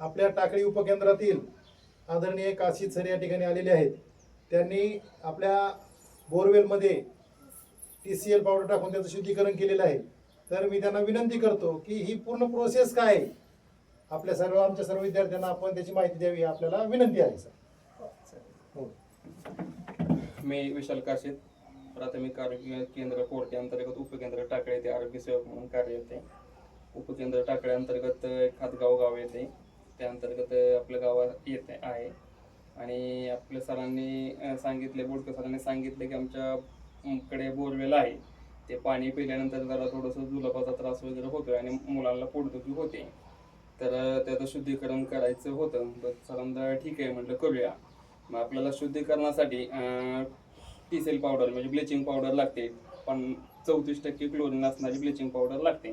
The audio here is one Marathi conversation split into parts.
आपल्या टाकळी उपकेंद्रातील आदरणीय काशीद सर या ठिकाणी आलेले आहेत. त्यांनी आपल्या बोरवेलमध्ये TCL पावडर टाकून त्याचं शुद्धीकरण केलेलं आहे. तर मी त्यांना विनंती करतो की ही पूर्ण प्रोसेस काय आहे, आमच्या सर्व विद्यार्थ्यांना आपण त्याची माहिती द्यावी, आपल्याला विनंती आहे सर. हो. मी विशाल काशीद, प्राथमिक आरोग्य केंद्र कोर्टे अंतर्गत उपकेंद्र टाकळे येथे आरोग्य सेवक म्हणून कार्य येते. उपकेंद्र टाकळे अंतर्गत खातगाव गाव येते, त्या अंतर्गत आपलं गाव येते आहे. आणि आपल्या सरांनी सांगितले, बोडकर सरांनी सांगितले की आमच्याकडे बोरवेल आहे, ते पाणी पिल्यानंतर जरा थोडंसं जुलाबाचा त्रास वगैरे होतोय आणि मुलांना पोटदुखी होते, तर त्याचं शुद्धीकरण करायचं होतं. तर सरांना ठीक आहे म्हटलं करूया. मग आपल्याला शुद्धीकरणासाठी TCL पावडर म्हणजे ब्लिचिंग पावडर लागते, पण 34% क्लोरीन असणारी ब्लिचिंग पावडर लागते.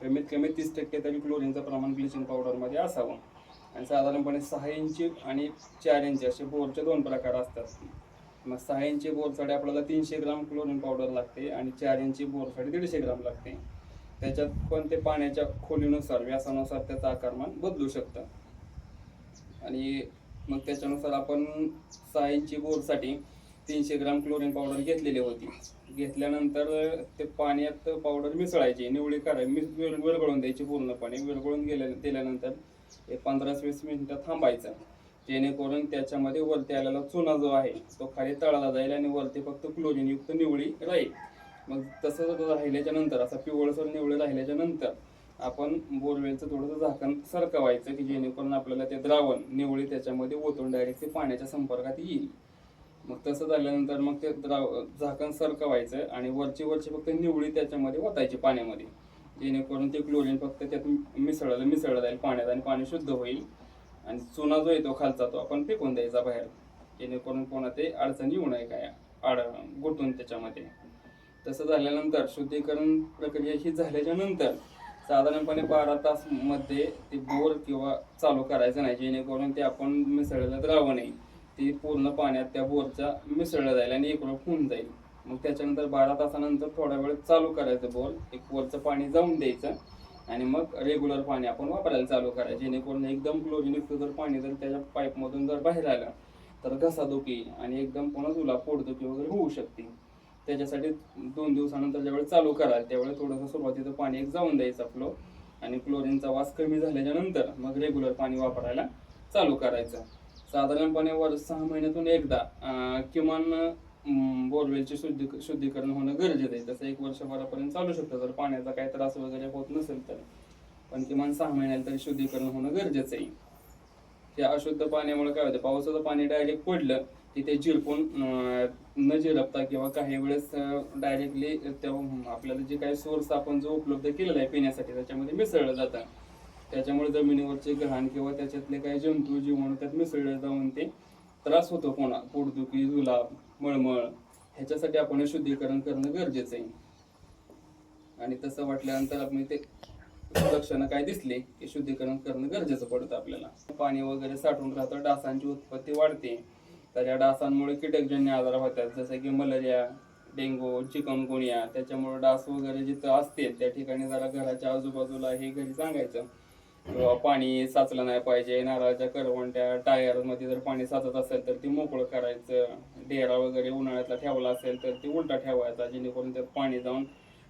कमीत कमी 30% तरी क्लोरीनचं प्रमाण ब्लिचिंग पावडरमध्ये असावं. आणि साधारणपणे 6 इंची आणि 4 इंची असे बोरचे 2 प्रकार असतात. मग 6 इंची बोरसाठी आपल्याला 300 ग्राम क्लोरीन पावडर लागते आणि 4 इंची बोरसाठी 150 ग्राम लागते. त्याच्यात पण ते पाण्याच्या खोलीनुसार, व्यासानुसार त्याचं आकारमान बदलू शकतं. आणि मग त्याच्यानुसार आपण 6 इंची बोरसाठी 300 ग्राम क्लोरीन पावडर घेतलेली होती. घेतल्यानंतर ते पाण्यात पावडर मिसळायची, निवळी करायची, विरघळून द्यायची पूर्णपणे. विरघळून दिल्यानंतर एक 15-20 मिनिटं थांबायचं, जेणेकरून त्याच्यामध्ये वरती आलेला चुना जो आहे तो खाली तळाला जाईल आणि वरती फक्त क्लोरीनयुक्त निवळी राहील. मग तसं राहिल्याच्या नंतर, असा पिवळसर निवळी राहिल्याच्या नंतर आपण बोरवेलचं थोडंसं झाकण सरकवायचं की जेणेकरून आपल्याला ते द्रावण निवळी त्याच्यामध्ये ओतून डायरेक्ट ते पाण्याच्या संपर्कात येईल. मग तसं झाल्यानंतर मग ते झाकण सरकवायचं आणि वरची फक्त निवळी त्याच्यामध्ये ओतायची पाण्यामध्ये, जेणेकरून ते क्लोरीन फक्त त्यात मिसळलं जाईल पाण्यात आणि पाणी शुद्ध होईल. आणि चुना जो येतो खालचा तो आपण फेकून द्यायचा बाहेर, जेणेकरून कोणा ते अडचण येऊ नये काय गुंतून त्याच्यामध्ये. तसं झाल्यानंतर शुद्धीकरण प्रक्रिया ही झाल्याच्या नंतर साधारणपणे 12 तास मध्ये ते बोर किंवा चालू करायचं नाही, जेणेकरून ते आपण मिसळलेलं द्रावण आहे ते पूर्ण पाण्यात त्या बोरच्या मिसळलं जाईल आणि एकरूप होऊन जाईल. मग त्याच्यानंतर 12 तासानंतर थोडा वेळ चालू करायचं बोर, एक वरचं पाणी जाऊन द्यायचं आणि मग रेग्युलर पाणी आपण वापरायला चालू करायचं, जेणेकरून एकदम क्लोरीनयुक्त जर पाणी जर त्याच्या पाईपमधून जर बाहेर आलं तर घसादुखी आणि एकदम पुन्हा पोटदुखी वगैरे होऊ शकते. त्याच्यासाठी 2 दिवसानंतर ज्यावेळेस चालू कराल त्यावेळेस थोडंसं सुरुवातीचं पाणी एक जाऊन द्यायचं फ्लो, आणि क्लोरीनचा वास कमी झाल्याच्या नंतर मग रेग्युलर पाणी वापरायला चालू करायचं. साधारणपणे 6 महिन्यातून एकदा किमान बोरवेलचे शुद्धीकरण होणं गरजेचं आहे. तसं 1 वर्षभरापर्यंत चालू शकतं जर पाण्याचा काही त्रास वगैरे होत नसेल तर, पण किमान 6 महिन्याला तरी शुद्धीकरण होणं गरजेचं आहे. त्या अशुद्ध पाण्यामुळे काय होतं, पावसाचं पाणी डायरेक्ट पडलं की ते झिरपून न झिरपता किंवा काही वेळेस डायरेक्टली आपल्याला जे काही सोर्स आपण जो उपलब्ध केलेला आहे पिण्यासाठी त्याच्यामध्ये मिसळलं जातं. त्याच्यामुळे जमिनीवरचे घाण किंवा त्याच्यातले काही जंतू जीवाणू त्यात मिसळले जाऊन ते त्रास होतो, कोणा पोटदुखी, जुलाब, मळमळ. ह्याच्यासाठी आपण शुद्धीकरण करणं गरजेचं आहे. आणि तसं वाटल्यानंतर आपण ते लक्षणं काय दिसले की शुद्धीकरण करणं गरजेचं पडतं आपल्याला. पाणी वगैरे साठून राहतं, डासांची उत्पत्ती वाढते, तर या डासांमुळे कीटकजन्य आजार होतात, जसं की मलेरिया, डेंगू, चिकनगुनिया. त्याच्यामुळे डास वगैरे जिथं असतील त्या ठिकाणी जरा घराच्या आजूबाजूला हे घरी सांगायचं किंवा पाणी साचलं नाही पाहिजे. नारळाच्या करवंट्या, टायरमध्ये जर पाणी साचत असेल तर ती मोकळं करायचं. डेरा वगैरे उन्हाळ्यातला ठेवला असेल तर ती उलटा ठेवायचा, जेणेकरून त्यात पाणी जाऊन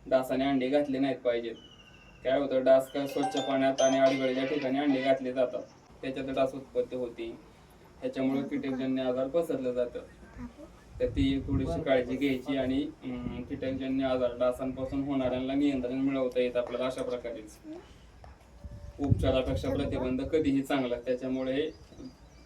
डासाने अंडे घातले नाहीत पाहिजेत. काय होतं, डास काय स्वच्छ पाण्यात आणि आडगळीच्या ठिकाणी अंडे घातले जातात, त्याच्यात डास उत्पत्ती होती. ह्याच्यामुळे कीटकजन्य आजार पसरले जातात. तर ती थोडीशी काळजी घ्यायची आणि कीटकजन्य आजार डासांपासून होणाऱ्यांना नियंत्रण मिळवता येतं आपल्याला अशा प्रकारेच. उपचारापेक्षा प्रतिबंध कधीही चांगला. त्याच्यामुळे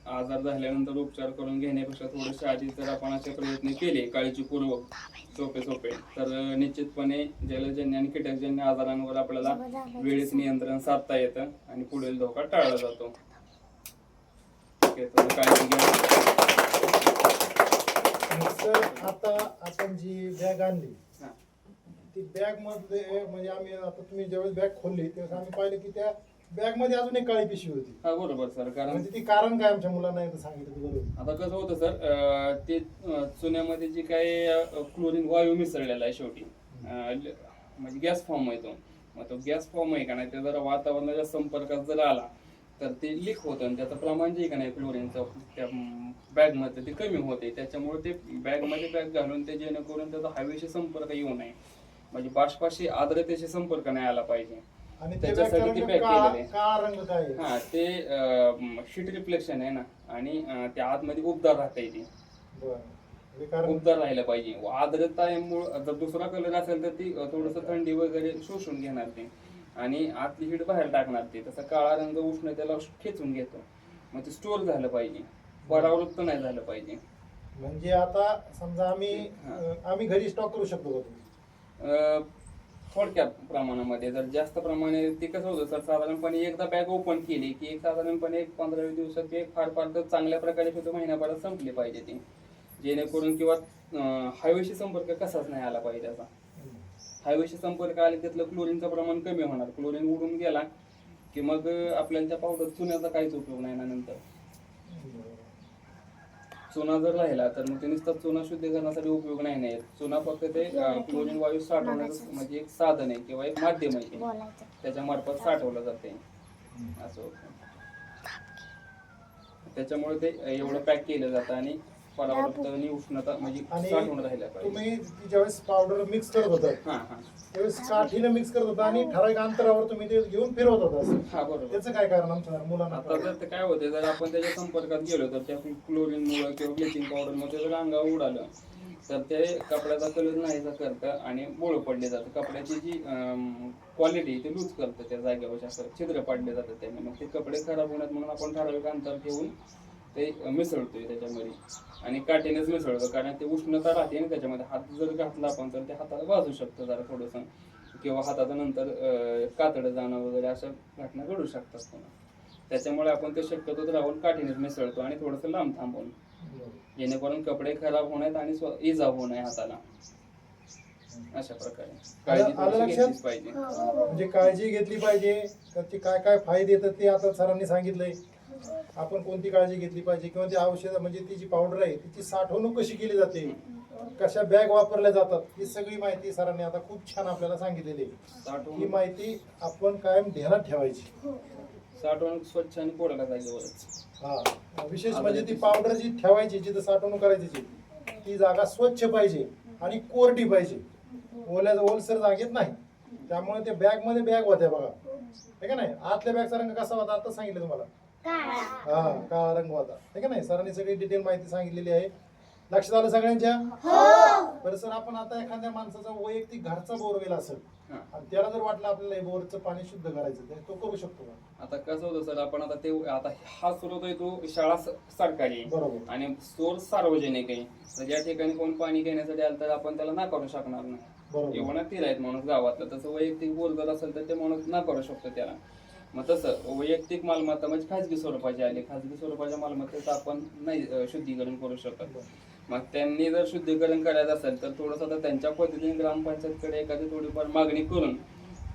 आजार झाल्यानंतर उपचार करून घेण्यापेक्षा थोडेसे आधी जर आपण असे प्रयत्न केले काळजीपूर्वक सोपे तर निश्चितपणे जलजन्य आणि कीटकजन्य आजारांवर आपल्याला वेळेत नियंत्रण साधता येतं आणि पुढील धोका टाळला जातो. काळजी घ्या. सर, आता आपण जी बॅग आणली ती बॅग मध्ये म्हणजे आम्ही आता तुम्ही ज्यावेळेस बॅग खोलली त्यावेळेस आम्ही पाहिलं की त्या बॅग मध्ये अजून एक काळी पिशवी होती. हा बरोबर सर, कारण म्हणजे ती कारण काय आमच्या मुलांना एकदा सांगितलं बरोबर. आता कसं होतं सर, ते चुन्यामध्ये जी काही क्लोरीन वायू मिसळलेला आहे शेवटी, म्हणजे गॅस फॉर्म आहे तो. मग तो गॅस फॉर्म आहे का नाही, ते जरा वातावरणाच्या संपर्कात जर आला तर ते लीक होतं आणि त्याचं प्रमाण जे का नाही क्लोरीनचं त्या बॅगमध्ये ते कमी होते. त्याच्यामुळे ते बॅगमध्ये बॅग घालून ते जेणेकरून त्याचा हवेशी संपर्क येऊ नये, म्हणजे बाष्पाशी आर्द्रतेशी संपर्क नाही आला पाहिजे. आणि ते त्याच्यासाठी ते बॅग पॅक केलेलं आहे. काळा रंग काय आहे? हा, ते शीट रिफ्लेक्शन आहे ना, आणि त्या आतमध्ये उबदार राहता येते. बरं. हे कारण उबदार राहायला पाहिजे. आर्द्रतामुळे जर दुसरा कलर असेल तर ती थोडंसं थंडी वगैरे शोषून घेणार ते आणि आतली हीट बाहेर टाकणार ते. तसा काळा रंग उष्णतेला खेचून घेतो. मग ते स्टोर झालं पाहिजे, परावृत्त नाही झालं पाहिजे. म्हणजे आता समजा आम्ही घरी स्टॉक करू शकतो का तुम्ही? थोडक्यात प्रमाणामध्ये जर जास्त प्रमाणे ते कसं होतं सर, साधारणपणे एकदा बॅग ओपन केली की साधारणपणे 15-20 दिवसात ते फार फार तर चांगल्या प्रकारे सुद्धा महिन्याभरात संपली पाहिजे ती, जेणेकरून किंवा हवेशी संपर्क कसाच नाही आला पाहिजे असा. हवेशी संपर्क आले त्यातलं क्लोरीनचं प्रमाण कमी होणार. क्लोरीन उडून गेला की मग आपल्याला त्या पावडर चुन्याचा काहीच उपयोग नाही ना नंतर. चुना जर राहिला तर मग ते नुसतं चुना शुद्धीकरणासाठी उपयोग नाही. चुना फक्त ते क्लोरीन वायू साठवण्याचं म्हणजे एक साधन आहे किंवा एक माध्यम आहे, त्याच्या मार्फत साठवलं जाते असं होतं. त्याच्यामुळे ते एवढं पॅक केलं जातं आणि परावृत्त आणि उष्णता म्हणजे साठवून राहिल्या पाहिजे. तुम्ही ज्यावेळेस पावडर मिक्स करत होता त्यावेळेस काठीनं मिक्स करत होता आणि ठराविक अंतरावर तुम्ही ते घेऊन फिरवत होता असं. हा, बरोबर. त्याचं काय कारण आमच्या मुलांना? आता जर ते काय होते, जर आपण त्याच्या संपर्कात गेलो तर त्या क्लोरीन मुळे किंवा ब्लिचिंग पावडर मध्ये जर अंगावर उडालं तर ते कपड्याचा कलर नाहीसा करतं आणि बोळ पडले जातं. कपड्याची जी क्वालिटी ते लूज करतं, त्या जागेवर असं छिद्र पाडले जातात त्याने. मग ते कपडे खराब होण्यात म्हणून आपण ठराविक अंतर ठेवून ते मिसळतोय त्याच्यामध्ये आणि काठीनेच मिसळतो, कारण ते उष्णता राहते आणि त्याच्यामध्ये हात जर घातला आपण तर ते हाताला वाजू शकतं जरा थोडंसं, किंवा हाताचं नंतर कातडं जाणं वगैरे अशा घटना घडू शकतात पुन्हा. त्याच्यामुळे आपण ते शक्यतो राहून काठीनेच मिसळतो आणि थोडंसं लांब थांबवून, जेणेकरून कपडे खराब होण्यात आणि इजा होऊ नये हाताला. अशा प्रकारे काळजी घेतलीच पाहिजे. म्हणजे काळजी घेतली पाहिजे. त्याचे काय काय फायदे येतात ते आता सरांनी सांगितलंय. आपण कोणती काळजी घेतली पाहिजे किंवा ती औषध म्हणजे ती जी पावडर आहे तिची साठवणूक कशी केली जाते, कशा बॅग वापरल्या जातात, ही सगळी माहिती सरांनी आता खूप छान आपल्याला सांगितलेली आहे. ही माहिती आपण कायम ध्यानात ठेवायची. साठवणूक स्वच्छ आणि कोरड्या जागेवरच. हा, विशेष म्हणजे ती पावडर जी ठेवायची, जिथं साठवणूक करायची ती जागा स्वच्छ पाहिजे आणि कोरडी पाहिजे, ओलसर जागेत नाही. त्यामुळे ते बॅग मध्ये बॅग होत्या बघा, हे का नाही. आतल्या बॅगचा रंग कसा होता आता सांगितलं तुम्हाला. हा, काळा रंग होता, हे का नाही. सरांनी सगळी डिटेल माहिती सांगितलेली आहे. लक्षात आलं सगळ्यांच्या? बरं सर, आपण आता एखाद्या माणसाचा वैयक्तिक घरचा बोरवेल असेल आणि त्याला जर वाटलं आपल्याला हे बोरचं पाणी शुद्ध करायचं तर तो करू शकतो का? आता कसं होतं सर, आपण आता हा स्रोत आहे तो शाळा सरकारी बरोबर आणि सोर्स सार्वजनिक आहे. तर ज्या ठिकाणी कोण पाणी घेण्यासाठी आलं तर आपण त्याला नाकारू शकणार नाही. एवढा तीर आहेत माणूस गावातला. तसं वैयक्तिक बोर जर असेल तर ते माणूस नाकारू शकतो त्याला. मग तसं वैयक्तिक मालमत्ता म्हणजे खाजगी स्वरूपाची आली, खाजगी स्वरूपाच्या मालमत्तेचं आपण नाही शुद्धीकरण करू शकत. मग त्यांनी जर शुद्धीकरण करायचं असेल तर थोडंसं आता त्यांच्या पद्धतीने ग्रामपंचायतकडे एखादी थोडीफार मागणी करून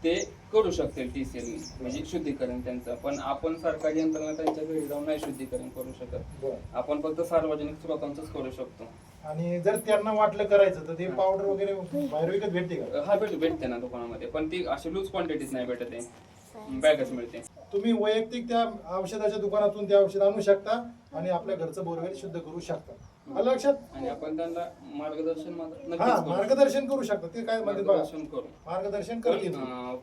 ते करू शकतील TCL म्हणजे शुद्धीकरण त्यांचं. पण आपण सरकारी यंत्रणा त्यांच्या घरी जाऊन नाही शुद्धीकरण करू शकत. आपण फक्त सार्वजनिक स्रोतांचंच करू शकतो. आणि जर त्यांना वाटलं करायचं तर ते पावडर वगैरे बाहेर विकत भेटते का? हा, भेटते ना दुकानामध्ये, पण ती अशी लूज क्वांटिटीच नाही भेटत आहे, बॅगच मिळते. तुम्ही वैयक्तिक त्या औषधाच्या दुकानातून ते औषध आणू शकता आणि आपल्या घरचं बोरवेल शुद्ध करू शकता. आलं लक्षात? आणि आपण त्यांना मार्गदर्शन मार्गदर्शन करू शकता. ते काय म्हणजे बघा, करू मार्गदर्शन करतील.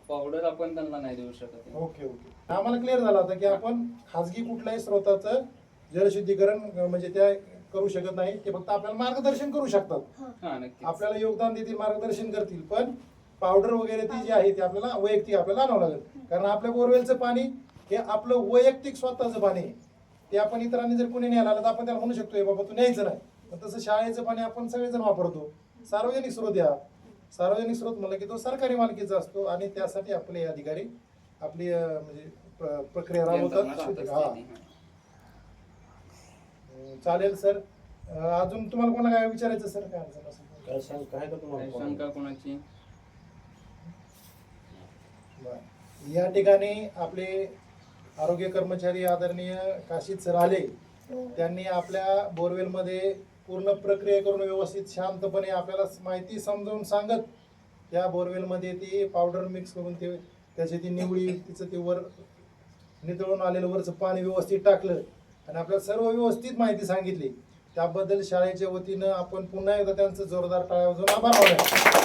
पावडर आपण त्यांना नाही देऊ शकत. ओके. आम्हाला क्लिअर झालं होतं की आपण खाजगी कुठल्याही स्रोताचं जलशुद्धीकरण म्हणजे त्या करू शकत नाही. ते फक्त आपल्याला मार्गदर्शन करू शकतात, आपल्याला योगदान देतील, मार्गदर्शन करतील. पण पावडर वगैरे ती जी आहे ती आपल्याला वैयक्तिक आपल्याला आणावं लागेल. कारण आपल्या बोरवेलचं पाणी हे आपलं वैयक्तिक स्वतःचं पाणी आहे. ते आपण इतरांनी जर कोणी न्यायला आलं तर आपण त्याला म्हणू शकतो बाबा तू न्यायचं नाही. पण तसं शाळेचं पाणी आपण सगळेजण वापरतो. सार्वजनिक स्रोत या सार्वजनिक स्रोत म्हणलं की तो सरकारी मालकीचा असतो आणि त्यासाठी आपले अधिकारी आपली म्हणजे प्रक्रिया राबवतात. हा, चालेल सर. अजून तुम्हाला कोणाला काय विचारायचं सर? काय शंका कोणाची? या ठिकाणी आपले आरोग्य कर्मचारी आदरणीय काशीद सर आले. त्यांनी आपल्या बोरवेलमध्ये पूर्ण प्रक्रिया करून व्यवस्थित शांतपणे आपल्याला माहिती समजावून सांगत त्या बोरवेलमध्ये ती पावडर मिक्स करून ते त्याची ती निवडी तिचं ते वर नितळून आलेलं वरचं पाणी व्यवस्थित टाकलं आणि आपल्याला सर्व व्यवस्थित माहिती सांगितली त्याबद्दल शाळेच्या वतीनं आपण पुन्हा एकदा त्यांचं जोरदार टाळ्या वाजवून आभार मानूया.